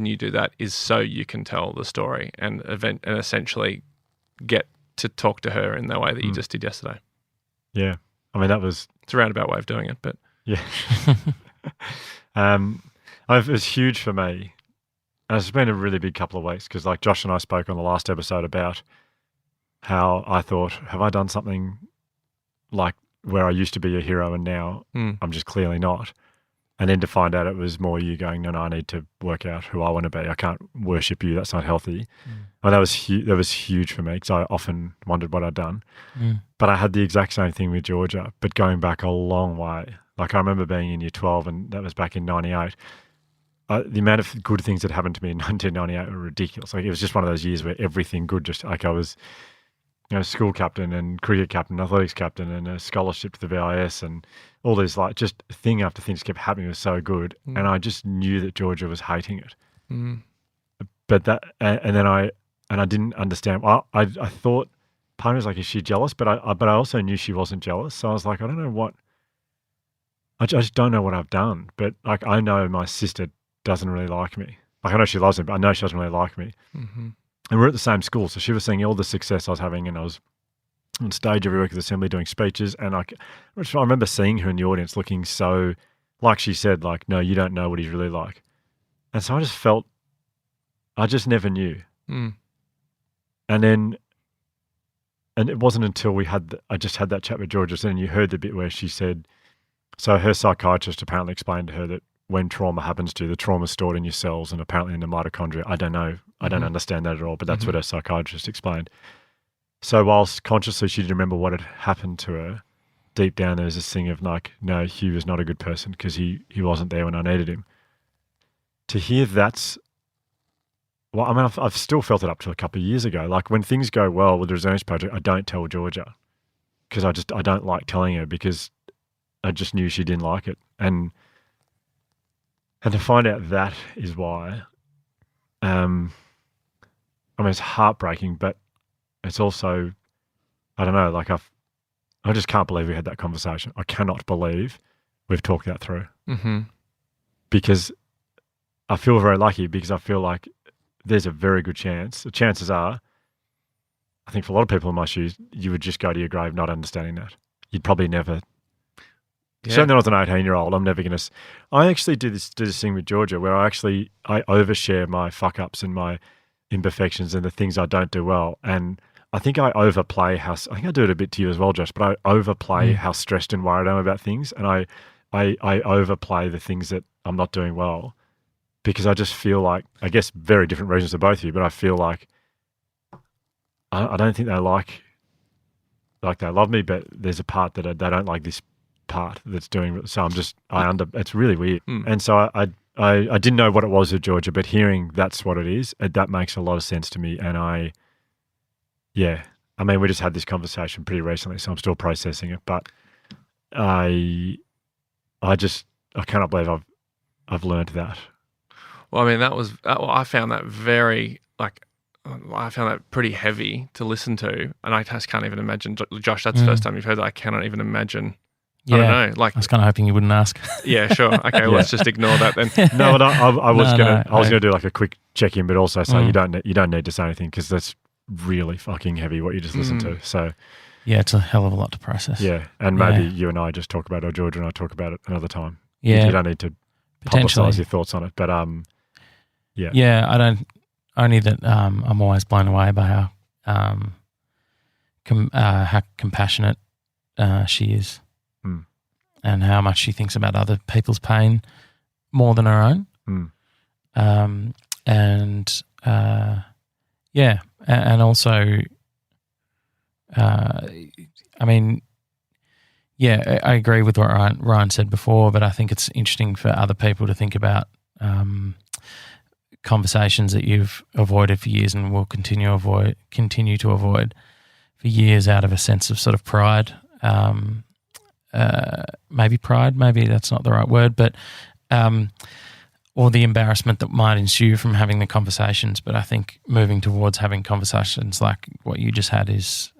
you do that is so you can tell the story and essentially get to talk to her in the way that you just did yesterday. Yeah, I mean it's a roundabout way of doing it, but yeah. It was huge for me. And it's been a really big couple of weeks because, like, Josh and I spoke on the last episode about how I thought, have I done something like where I used to be a hero and now I'm just clearly not? And then to find out it was more you going, no, I need to work out who I want to be. I can't worship you. That's not healthy. Well, that was huge for me because I often wondered what I'd done. But I had the exact same thing with Georgia, but going back a long way. Like, I remember being in year 12, and that was back in 98. The amount of good things that happened to me in 1998 were ridiculous. Like, it was just one of those years where everything good, just like I was, school captain and cricket captain, athletics captain, and a scholarship to the VIS, and all these, like, just thing after thing just kept happening. It was so good, and I just knew that Georgia was hating it. But that, and then I didn't understand. I thought part of me was like, is she jealous? But I also knew she wasn't jealous. So I was like, I don't know what. I just don't know what I've done. But, like, I know my sister doesn't really like me. Like, I know she loves me, but I know she doesn't really like me. And we're at the same school, so she was seeing all the success I was having, and I was on stage every week at the assembly doing speeches, and I remember seeing her in the audience looking so, like she said, like, no, you don't know what he's really like. And so I just felt, I just never knew. And it wasn't until I just had that chat with Georgia, and you heard the bit where she said, so her psychiatrist apparently explained to her that when trauma happens to you, the trauma's stored in your cells and apparently in the mitochondria. I don't know. I don't understand that at all, but that's what her psychiatrist explained. So whilst consciously she didn't remember what had happened to her, deep down there was this thing of like, no, Hugh was not a good person because he wasn't there when I needed him. to hear that's, well, I mean, I've still felt it up to a couple of years ago. Like when things go well with the Resilience Project, I don't tell Georgia because I don't like telling her because I just knew she didn't like it. And to find out that is why, I mean, it's heartbreaking, but it's also, I don't know, like I just can't believe we had that conversation. I cannot believe we've talked that through. Mm-hmm. Because I feel very lucky because I feel like there's a very good chance. The chances are, I think for a lot of people in my shoes, you would just go to your grave not understanding that. You'd probably never. Yeah. Certainly not as an 18-year-old. I'm never going to. I actually do this thing with Georgia where I overshare my fuck ups and my imperfections and the things I don't do well. And I think I overplay I think I do it a bit to you as well, Josh, but I overplay how stressed and worried I am about things. And I overplay the things that I'm not doing well because I just feel like, I guess very different reasons to both of you, but I feel like I don't think they like they love me, but there's a part that they don't like this part that's doing. So it's really weird. And so I didn't know what it was with Georgia, but hearing that's what it is, that makes a lot of sense to me. And I mean, we just had this conversation pretty recently, so I'm still processing it, but I cannot believe I've learned that. Well, I mean, I found that I found that pretty heavy to listen to, and I just can't even imagine. Josh, that's the first time you've heard that. I cannot even imagine. Yeah, I don't know. Like, I was kind of hoping you wouldn't ask. Yeah, sure. Okay, well, let's just ignore that then. No, I was gonna do like a quick check-in, but also say you don't need to say anything because that's really fucking heavy what you just listened to. So yeah, it's a hell of a lot to process. Yeah, and maybe you and I just talk about it, or Georgia and I talk about it another time. Yeah, you don't need to publicise your thoughts on it, but yeah, I don't. Only that I'm always blown away by how compassionate she is, and how much she thinks about other people's pain more than her own. And also, I mean, yeah, I agree with what Ryan said before, but I think it's interesting for other people to think about conversations that you've avoided for years and will continue to avoid for years out of a sense of sort of pride. Maybe pride, maybe that's not the right word, but or the embarrassment that might ensue from having the conversations. But I think moving towards having conversations like what you just had is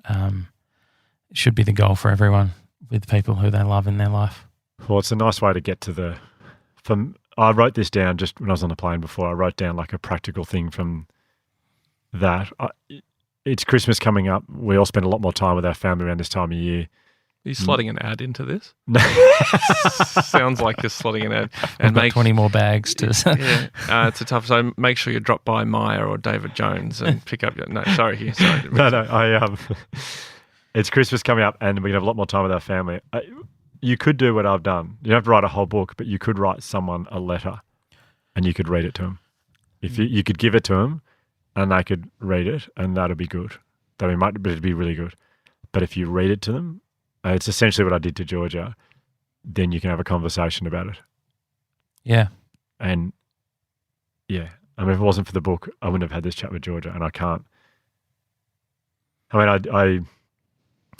should be the goal for everyone with people who they love in their life. Well, it's a nice way to get to I wrote this down just when I was on the plane before. I wrote down like a practical thing from that. It's Christmas coming up. We all spend a lot more time with our family around this time of year. Are you slotting an ad into this? No. Sounds like you're slotting an ad. And make 20 more bags to... it's a tough... So make sure you drop by Maya or David Jones and pick up your... No, sorry, Hugh. Sorry. No, it's Christmas coming up and we're going to have a lot more time with our family. You could do what I've done. You don't have to write a whole book, but you could write someone a letter and you could read it to them. If you could give it to them and they could read it, and that'd be good. It'd be really good. But if you read it to them, it's essentially what I did to Georgia, then you can have a conversation about it. Yeah. And yeah, I mean, if it wasn't for the book, I wouldn't have had this chat with Georgia, and I can't. I mean, I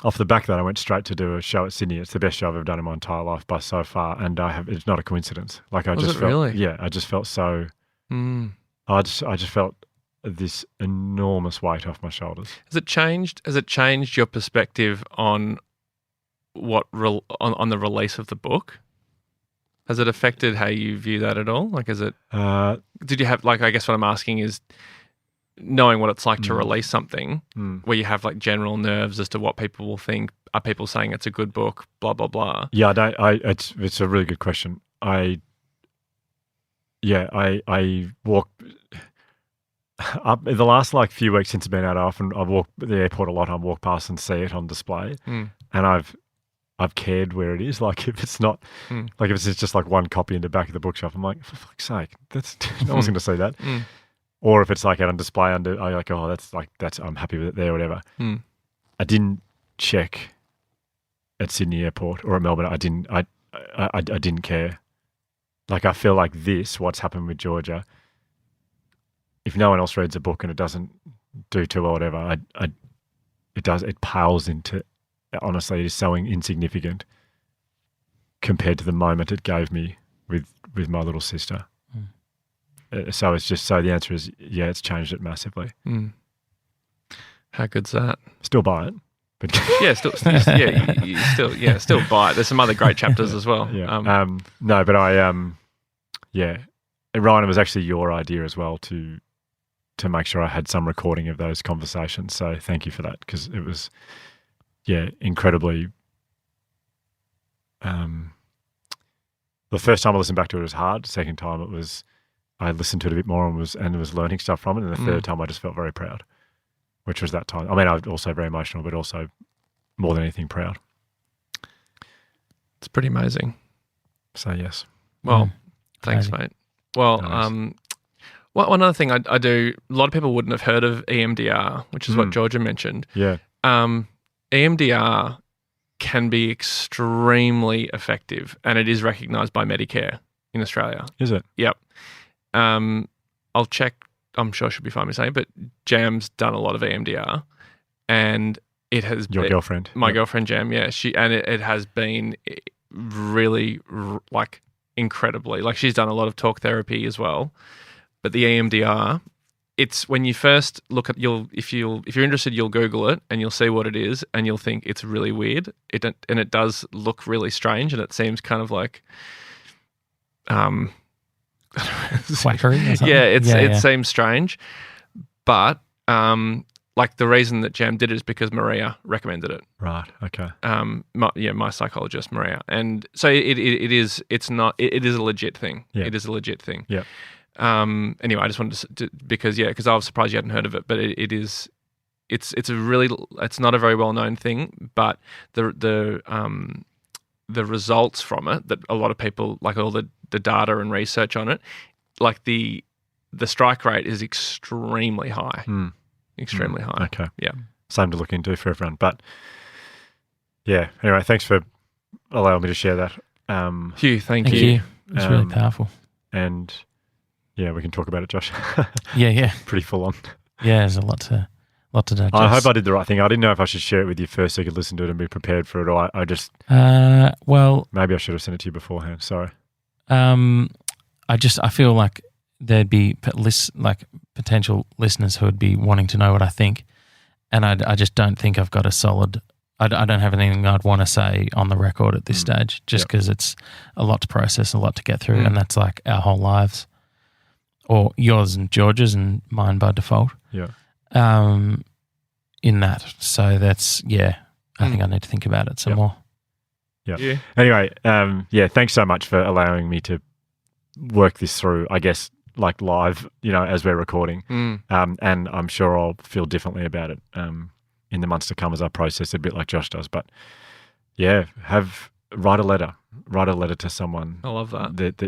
off the back of that, I went straight to do a show at Sydney. It's the best show I've ever done in my entire life by so far, and it's not a coincidence. Like I just felt, really? Yeah, I just felt so. I just felt this enormous weight off my shoulders. Has it changed your perspective on on the release of the book? Has it affected how you view that at all? Like, is it? Did you have like? I guess what I'm asking is, knowing what it's like to release something where you have like general nerves as to what people will think. Are people saying it's a good book? Blah blah blah. Yeah, it's a really good question. I walk up in the last like few weeks since it's been out. I've walked the airport a lot. I walk past and see it on display, and I've cared where it is. Like if it's not, like if it's just like one copy in the back of the bookshop, I'm like, for fuck's sake, no one's going to see that. Or if it's like out on display I'm like, oh, that's I'm happy with it there, whatever. I didn't check at Sydney Airport or at Melbourne. I didn't care. Like I feel like what's happened with Georgia, if no one else reads a book and it doesn't do too well, whatever, it pales into, honestly, it is so insignificant compared to the moment it gave me with my little sister. So it's just, so the answer is, yeah, it's changed it massively. How good's that? Still buy it. But Yeah, still buy it. There's some other great chapters as well. Yeah. No, but yeah. Ryan, it was actually your idea as well to make sure I had some recording of those conversations. So thank you for that, because it was, incredibly. The first time I listened back to it was hard. Second time I listened to it a bit more and was learning stuff from it. And the third time I just felt very proud, which was that time. I mean, I was also very emotional, but also more than anything proud. It's pretty amazing. So yes. Well, thanks, mate. Well, Nice. One other thing I do, a lot of people wouldn't have heard of EMDR, which is what Georgia mentioned. Yeah. EMDR can be extremely effective, and it is recognised by Medicare in Australia. Is it? Yep. I'll check. I'm sure she'll be fine with saying, but Jam's done a lot of EMDR, and it has Your girlfriend. my girlfriend Jam. Yeah, it has been really like incredibly. Like she's done a lot of talk therapy as well, but the EMDR. It's when you first look at if you're interested, you'll Google it and you'll see what it is, and you'll think it's really weird. It does look really strange, and it seems kind of like, Quackery or something? yeah, it seems strange, but like the reason that Jam did it is because Maria recommended it. Right. Okay. My psychologist Maria, and so it is a legit thing. Yeah. It is a legit thing. Yeah. Anyway, I just wanted to because I was surprised you hadn't heard of it, but it's not a very well known thing, but the results from it, that a lot of people, like all the data and research on it, like the strike rate is extremely high. Extremely high. Okay. Yeah. Same to look into for everyone. But yeah, anyway, thanks for allowing me to share that. Hugh, thank you. you. It's really powerful. And yeah, we can talk about it, Josh. Yeah. Pretty full on. Yeah, there's a lot to digest. I hope I did the right thI didn't know if I should share it with you first so you could listen to it and be prepared for it, or I just... well... Maybe I should have sent it to you beforehand. Sorry. I feel like there'd be potential listeners who would be wanting to know what I think, and I just don't think I've got a solid... I don't have anything I'd want to say on the record at this stage, just because it's a lot to process, a lot to get through, and that's like our whole lives. Or yours and George's and mine by default. Yeah. In that. So that's, I think I need to think about it some more. Yeah. Anyway, thanks so much for allowing me to work this through, I guess, like live, as we're recording. And I'm sure I'll feel differently about it in the months to come as I process it, a bit like Josh does. But yeah, write a letter to someone. I love that. That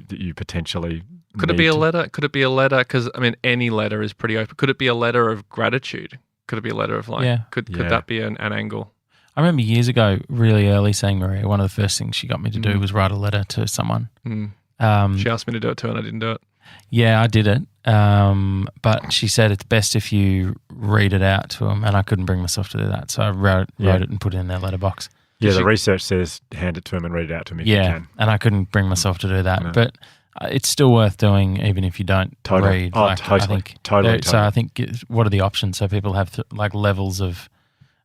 you potentially... Could it be a letter? Could it be a letter? Because, I mean, any letter is pretty open. Could it be a letter of gratitude? Could it be a letter of could that be an angle? I remember years ago, really early, saying Maria, one of the first things she got me to do was write a letter to someone. She asked me to do it too, and I didn't do it. Yeah, I did it. But she said it's best if you read it out to them, and I couldn't bring myself to do that. So I wrote it and put it in their letterbox. Yeah, the research says hand it to them and read it out to them if you can. And I couldn't bring myself to do that. No. But it's still worth doing, even if you don't read. Oh, totally. Totally. So I think, what are the options? So people have levels of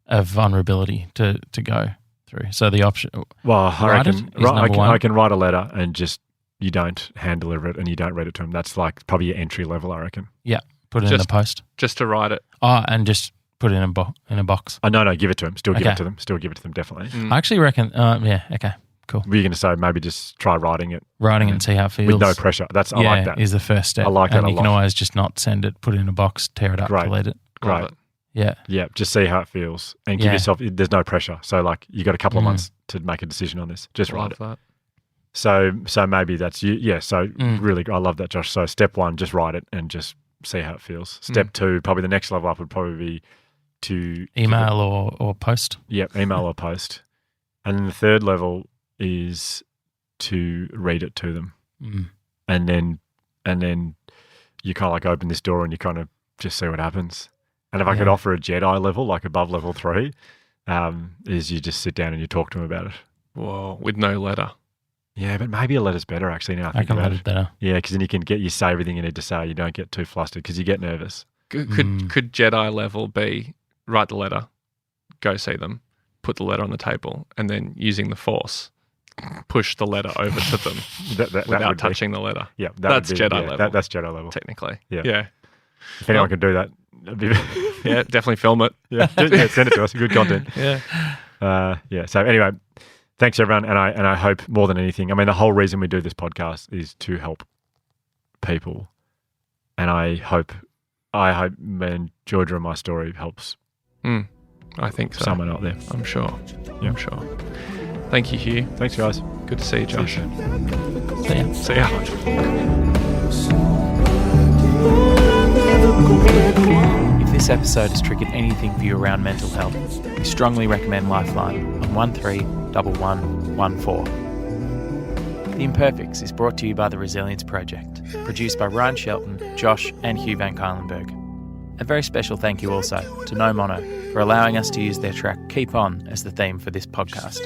vulnerability to go through. So the option. Well, I can write a letter and just you don't hand deliver it and you don't read it to them. That's like probably your entry level, I reckon. Yeah, put it in the post. Just to write it. Oh, and just put it in a box. Oh, no, give it to them. Still give it to them. Still give it to them, definitely. I actually reckon. Okay. Cool. Were you going to say maybe just try writing it? Writing it and see how it feels. With no pressure. I like that. Is the first step. I like that a lot. And you can always just not send it, put it in a box, tear it up, delete it. Great. Yeah. Yeah, just see how it feels and give yourself, there's no pressure. So like you got a couple of months to make a decision on this. Just write it. That. So maybe that's you. Yeah, so really, I love that, Josh. So step 1, just write it and just see how it feels. Step 2, probably the next level up would probably be to... Email or post. Yeah, email or post. And then the third level is to read it to them. and then you kind of like open this door and you kind of just see what happens. And if I could offer a Jedi level, like above level 3, is you just sit down and you talk to them about it. Whoa, with no letter. Yeah, but maybe a letter's better actually now. I can let it better. Yeah, because then you say everything you need to say. You don't get too flustered because you get nervous. Could Jedi level be write the letter, go see them, put the letter on the table, and then using the Force, push the letter over to them without touching the letter? Yeah, that's Jedi level. That's Jedi level. Technically. Yeah. If anyone can do that, yeah, definitely film it. Yeah, send it to us. Good content. Yeah. So anyway, thanks everyone, and I hope more than anything. I mean, the whole reason we do this podcast is to help people, and I hope when Georgia and my story helps. I think so. Someone out there, I'm sure. Yeah. I'm sure. Thank you, Hugh. Thanks, guys. Good to see you, Josh. See ya. If this episode has triggered anything for you around mental health, we strongly recommend Lifeline on 131114. The Imperfects is brought to you by the Resilience Project, produced by Ryan Shelton, Josh and Hugh van Cuylenburg. A very special thank you also to No Mono for allowing us to use their track Keep On as the theme for this podcast.